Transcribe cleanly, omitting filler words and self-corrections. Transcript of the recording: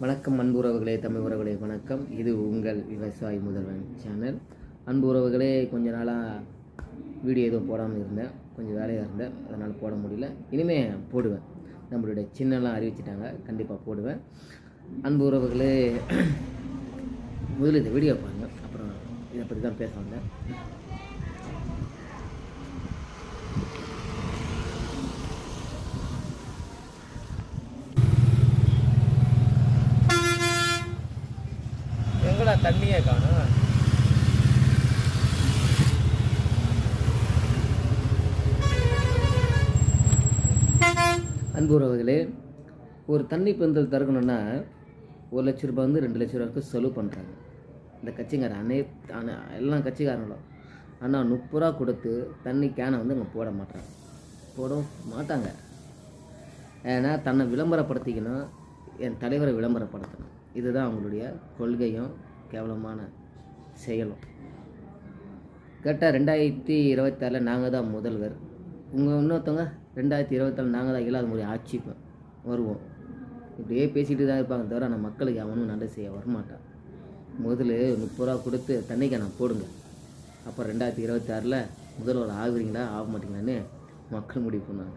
வணக்கம் அன்பு உறவுகளே, தமிழ் உறவுகளே வணக்கம். இது உங்கள் விவசாயி முதல்வன் சேனல். அன்பு உறவுகளே, கொஞ்ச நாளாக வீடியோ எதுவும் போடாமல் இருந்தேன், கொஞ்சம் வேலையாக இருந்தேன், அதனால் போட முடியல. இனிமேல் போடுவேன். நம்மளுடைய சின்னலாம் அறிவிச்சிட்டாங்க, கண்டிப்பாக போடுவேன். அன்பு உறவுகளே, முதல்ல இந்த வீடியோ பாருங்கள், அப்புறம் இதை பற்றி தான் பேச வந்தேன். எங்கடா தண்ணியே காணும். அன்பு உறவுகளே, ஒரு தண்ணி பந்தல் திறக்கணுன்னா 1 லட்ச ரூபாய் வந்து 2 லட்ச ரூபாய்க்கு செலவு பண்ணுறாங்க இந்த கட்சிக்காரன். எல்லா கட்சிக்காரங்களும். ஆனால் 30 ரூபா கொடுத்து தண்ணி கேனை வந்து அங்கே போட மாட்டாங்க. ஏன்னா தன்னை விளம்பரப்படுத்திக்கணும், என் தலைவரை விளம்பரப்படுத்தணும். இதுதான் அவங்களுடைய கொள்கையும் கேவலமான செயலும். கேட்டால் 2026 நாங்கள் தான் முதல்வர், இன்னொருத்தவங்க 2024 நாங்கள் தான் 7வது முறை ஆட்சிக்கு வருவோம். இப்படியே பேசிகிட்டு தான் இருப்பாங்க தவிர ஆனால் மக்களுக்கு அவனும் நல்லது செய்ய வரமாட்டான். முதல்ல 30 ரூபா கொடுத்து தண்ணிக்கு நான் போடுங்க, அப்புறம் 2026 முதல்வர் ஆகுறீங்களா ஆக மாட்டீங்களான்னு மக்கள் முடிவு பண்ணாங்க.